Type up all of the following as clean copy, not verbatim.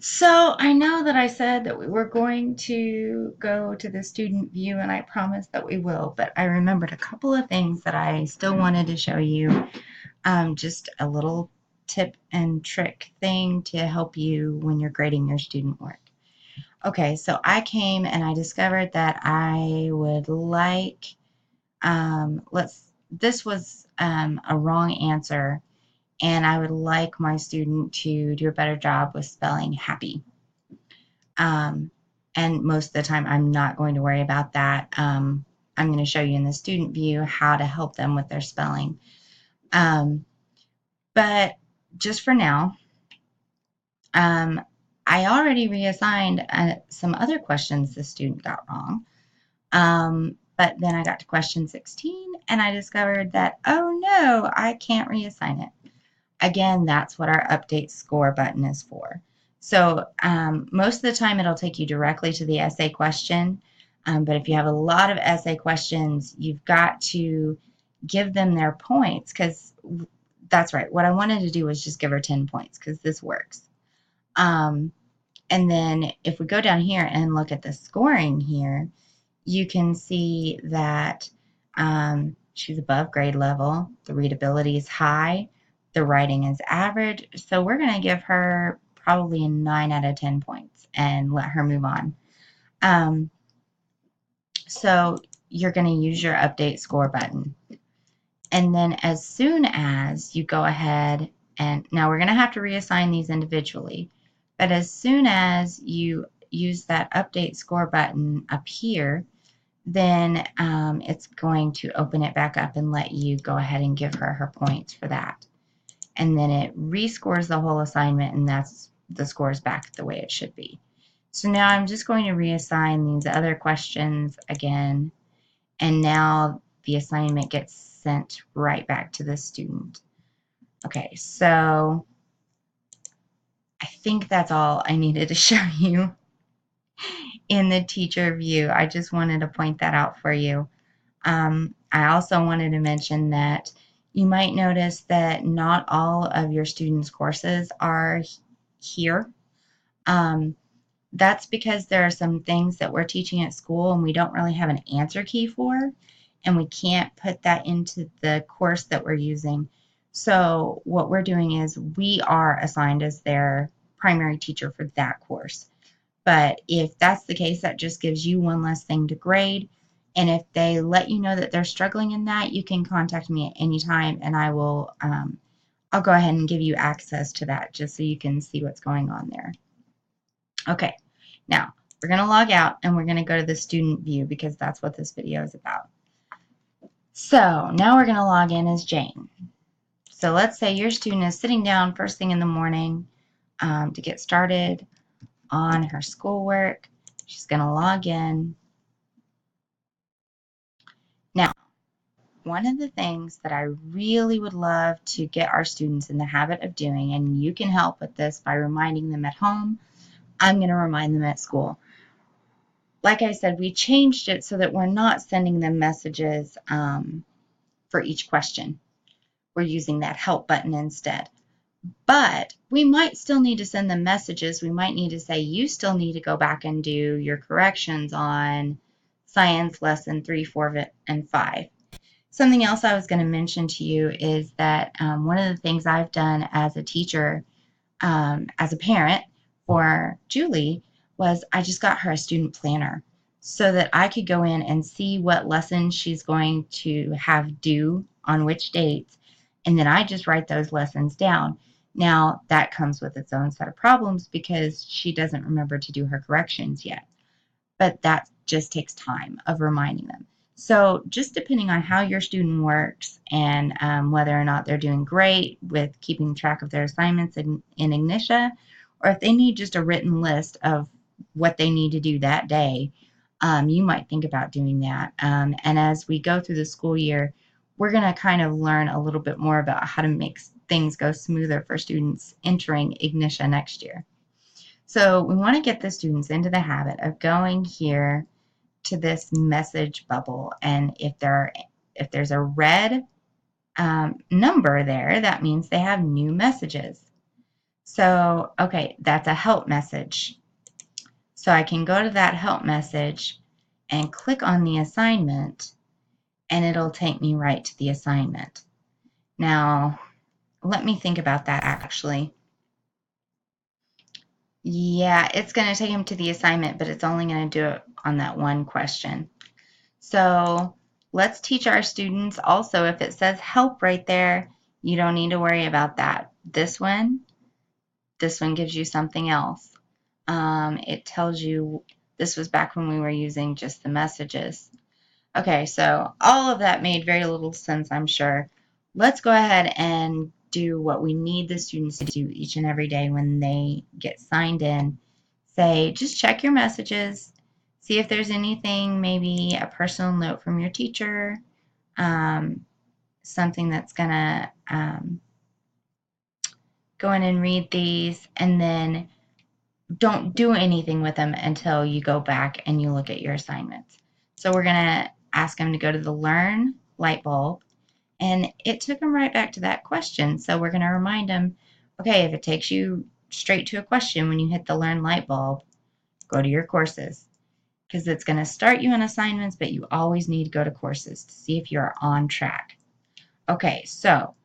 So I know that I said that we were going to go to the student view, and I promised that we will, but I remembered a couple of things that I still wanted to show you. Just a little tip and trick thing to help you when you're grading your student work. Okay, so I came and I discovered that I would like, this was a wrong answer, and I would like my student to do a better job with spelling happy. Um, and most of the time, I'm not going to worry about that. I'm going to show you in the student view how to help them with their spelling. Um, but just for now, um, I already reassigned some other questions the student got wrong. But then I got to question 16 and I discovered that, oh no, I can't reassign it. Again, that's what our update score button is for. So most of the time it'll take you directly to the essay question. But if you have a lot of essay questions, you've got to give them their points because that's right. What I wanted to do was just give her 10 points because this works. Um, and then if we go down here and look at the scoring here, you can see that she's above grade level. The readability is high. The writing is average. So we're going to give her probably a 9 out of 10 points and let her move on. Um, so you're going to use your update score button. And then as soon as you go ahead and now we're going to have to reassign these individually, but as soon as you use that update score button up here, then it's going to open it back up and let you go ahead and give her her points for that. And then it rescores the whole assignment, and that's the scores back the way it should be. So now I'm just going to reassign these other questions again, and now the assignment gets sent right back to the student. Okay, so I think that's all I needed to show you in the teacher view. I just wanted to point that out for you. I also wanted to mention that you might notice that not all of your students' courses are here. Um, that's because there are some things that we're teaching at school and we don't really have an answer key for, and we can't put that into the course that we're using. So what we're doing is we are assigned as their primary teacher for that course. But if that's the case, that just gives you one less thing to grade. And if they let you know that they're struggling in that, you can contact me at any time and I'll go ahead and give you access to that just so you can see what's going on there. Okay, now we're going to log out and we're going to go to the student view because that's what this video is about. So now we're going to log in as Jane. So let's say your student is sitting down first thing in the morning to get started on her schoolwork. She's going to log in. Now, one of the things that I really would love to get our students in the habit of doing, and you can help with this by reminding them at home, I'm going to remind them at school. Like I said, we changed it so that we're not sending them messages for each question. We're using that help button instead. But we might still need to send them messages. We might need to say, you still need to go back and do your corrections on science lesson 3, 4, and 5. Something else I was going to mention to you is that one of the things I've done as a teacher, as a parent for Julie, was I just got her a student planner so that I could go in and see what lessons she's going to have due on which dates, and then I just write those lessons down. Now, that comes with its own set of problems because she doesn't remember to do her corrections yet, but that just takes time of reminding them. So just depending on how your student works and whether or not they're doing great with keeping track of their assignments in Ignitia, or if they need just a written list of what they need to do that day, you might think about doing that. And as we go through the school year, we're going to kind of learn a little bit more about how to make things go smoother for students entering Ignitia next year. So we want to get the students into the habit of going here to this message bubble, and if there's a red number there, that means they have new messages. So, okay, that's a help message. So I can go to that help message and click on the assignment, and it'll take me right to the assignment. Now, let me think about that actually. Yeah, it's going to take him to the assignment, but it's only going to do it on that one question. So let's teach our students also, if it says help right there, you don't need to worry about that. This one gives you something else. It tells you, this was back when we were using just the messages. Okay, so all of that made very little sense, I'm sure. Let's go ahead and do what we need the students to do each and every day when they get signed in. Say, just check your messages, see if there's anything, maybe a personal note from your teacher, um, something that's going to go in and read these, and then don't do anything with them until you go back and you look at your assignments. So we're going to ask them to go to the Learn light bulb, and it took them right back to that question. So we're going to remind them, okay, if it takes you straight to a question when you hit the Learn light bulb, go to your courses, because it's going to start you on assignments, but you always need to go to courses to see if you're on track. Okay, so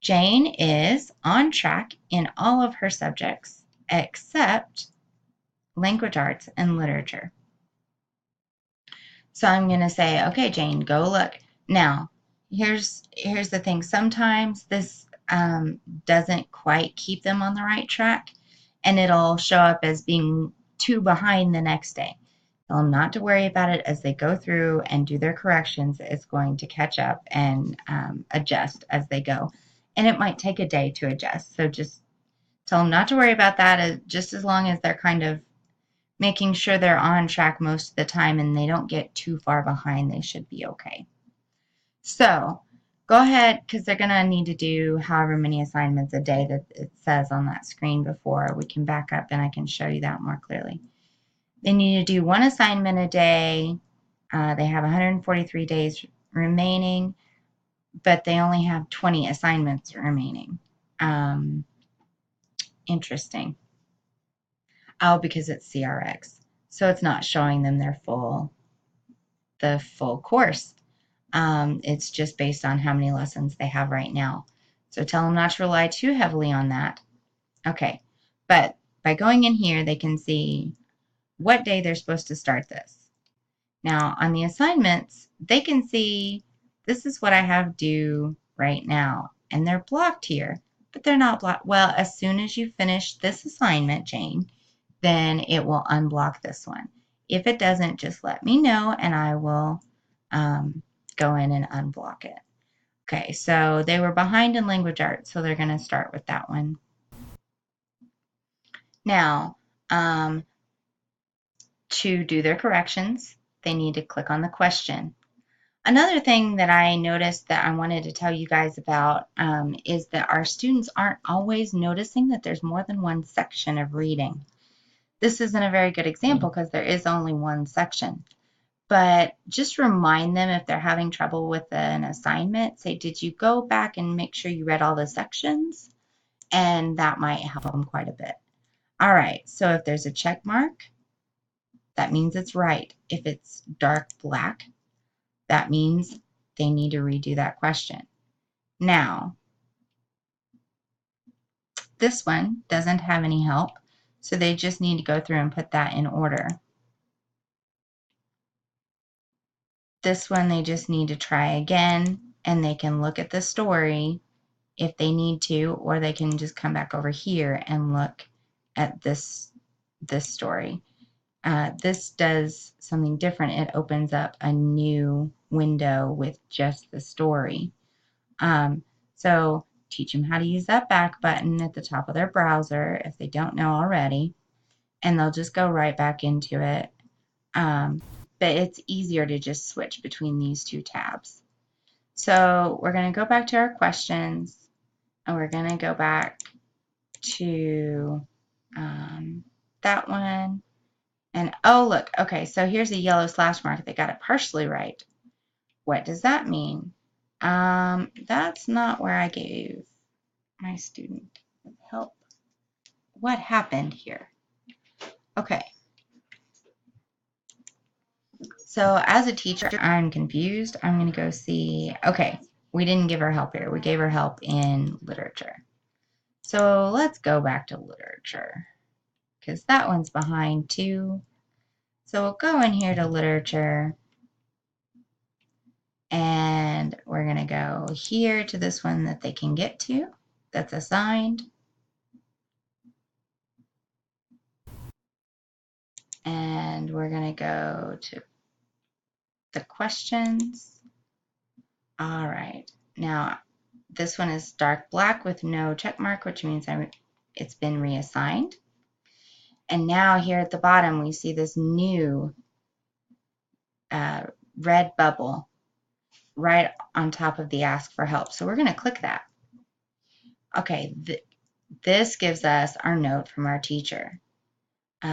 Jane is on track in all of her subjects except language arts and literature. So I'm going to say, okay, Jane, go look. Now, here's the thing. Sometimes this doesn't quite keep them on the right track, and it'll show up as being 2 behind the next day. Tell them not to worry about it as they go through and do their corrections. It's going to catch up and adjust as they go. And it might take a day to adjust. So just tell them not to worry about that, just as long as they're kind of making sure they're on track most of the time and they don't get too far behind. They should be okay. So go ahead, because they're going to need to do however many assignments a day that it says on that screen before. We can back up and I can show you that more clearly. They need to do 1 assignment a day. They have 143 days remaining, but they only have 20 assignments remaining. Interesting. Oh, because it's CRX. So it's not showing them the full course. It's just based on how many lessons they have right now. So tell them not to rely too heavily on that. Okay, but by going in here, they can see what day they're supposed to start this. Now, on the assignments, they can see this is what I have due right now, and they're blocked here, but they're not blocked. Well, as soon as you finish this assignment, Jane, then it will unblock this one. If it doesn't, just let me know, and I will go in and unblock it. Okay, so they were behind in language arts, so they're going to start with that one. Now, to do their corrections, they need to click on the question. Another thing that I noticed that I wanted to tell you guys about is that our students aren't always noticing that there's more than one section of reading. This isn't a very good example because there is only one section. But just remind them if they're having trouble with an assignment, say, did you go back and make sure you read all the sections? And that might help them quite a bit. All right, so if there's a check mark, that means it's right. If it's dark black, that means they need to redo that question. Now, this one doesn't have any help, so they just need to go through and put that in order. This one, they just need to try again, and they can look at the story if they need to, or they can just come back over here and look at this story. This does something different. It opens up a new window with just the story. So teach them how to use that back button at the top of their browser if they don't know already, and they'll just go right back into it. But it's easier to just switch between these 2 tabs. So we're going to go back to our questions, and we're going to go back to that one. And oh, look, okay, so here's a yellow slash mark. They got it partially right. What does that mean? That's not where I gave my student help. what happened here? Okay. So as a teacher, I'm confused. I'm going to go see, okay, we didn't give her help here. We gave her help in literature. So let's go back to literature because that one's behind too. So we'll go in here to literature and we're going to go here to this one that they can get to that's assigned. And we're going to go to the questions. All right. Now, this one is dark black with no check mark, which means it's been reassigned. And now here at the bottom, we see this new red bubble right on top of the ask for help. So we're going to click that. Okay, this gives us our note from our teacher.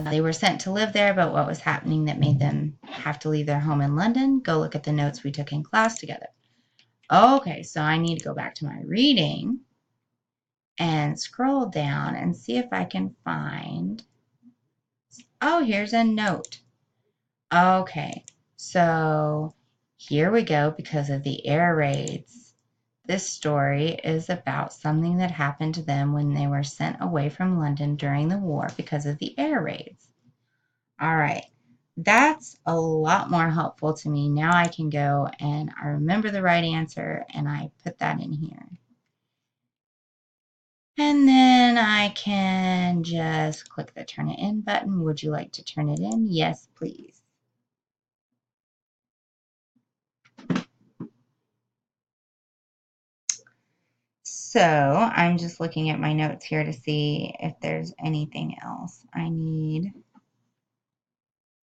They were sent to live there, but what was happening that made them have to leave their home in London? Go look at the notes we took in class together. Okay, so I need to go back to my reading and scroll down and see if I can find, oh, here's a note. Okay, so here we go. Because of the air raids, this story is about something that happened to them when they were sent away from London during the war because of the air raids. All right, that's a lot more helpful to me. Now I can go and I remember the right answer and I put that in here. And then I can just click the turn it in button. Would you like to turn it in? Yes, please. So I'm just looking at my notes here to see if there's anything else I need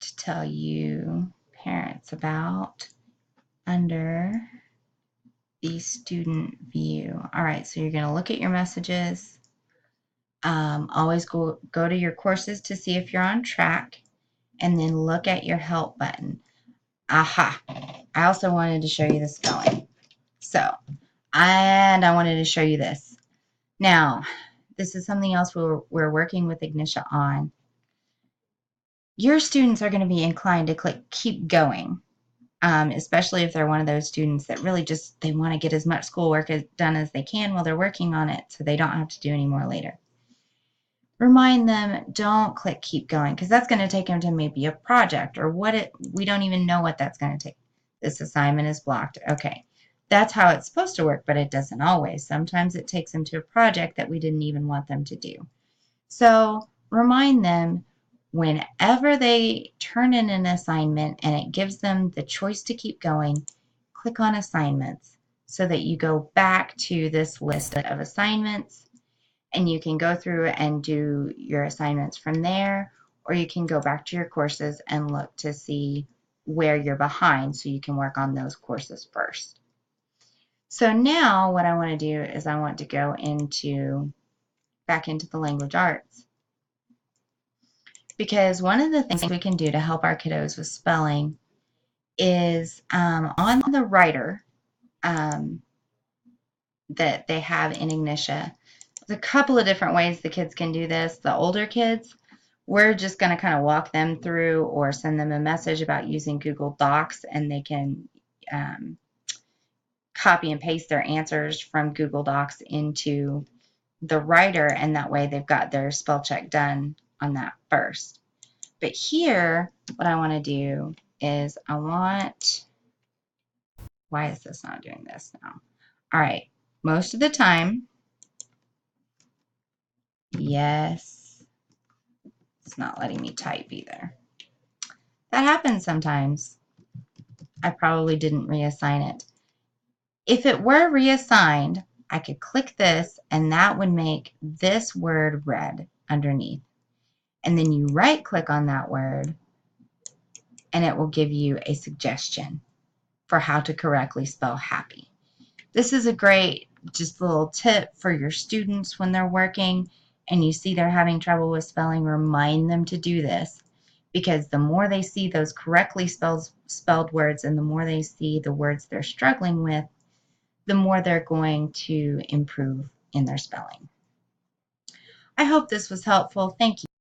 to tell you parents about under the student view. All right, so you're going to look at your messages. Always go to your courses to see if you're on track, and then look at your help button. Aha! I also wanted to show you the spelling. And I wanted to show you this. Now, this is something else we're working with Ignitia on. Your students are going to be inclined to click keep going, especially if they're one of those students that really just, they want to get as much schoolwork done as they can while they're working on it so they don't have to do any more later. Remind them, don't click keep going, because that's going to take them to maybe a project or we don't even know what that's going to take. This assignment is blocked. Okay, that's how it's supposed to work, but it doesn't always. Sometimes it takes them to a project that we didn't even want them to do. So remind them whenever they turn in an assignment and it gives them the choice to keep going, click on assignments so that you go back to this list of assignments and you can go through and do your assignments from there, or you can go back to your courses and look to see where you're behind so you can work on those courses first. So now what I want to do is I want to go back into the language arts, because one of the things we can do to help our kiddos with spelling is on the writer that they have in Ignitia. There's a couple of different ways the kids can do this. The older kids, we're just going to kind of walk them through or send them a message about using Google Docs, and they can copy and paste their answers from Google Docs into the writer, and that way they've got their spell check done on that first. But here, what I want to do is why is this not doing this now? All right, most of the time, yes, it's not letting me type either. That happens sometimes. I probably didn't reassign it. If it were reassigned, I could click this and that would make this word red underneath. And then you right click on that word and it will give you a suggestion for how to correctly spell happy. This is a great just little tip for your students when they're working and you see they're having trouble with spelling. Remind them to do this, because the more they see those correctly spelled words and the more they see the words they're struggling with, the more they're going to improve in their spelling. I hope this was helpful. Thank you.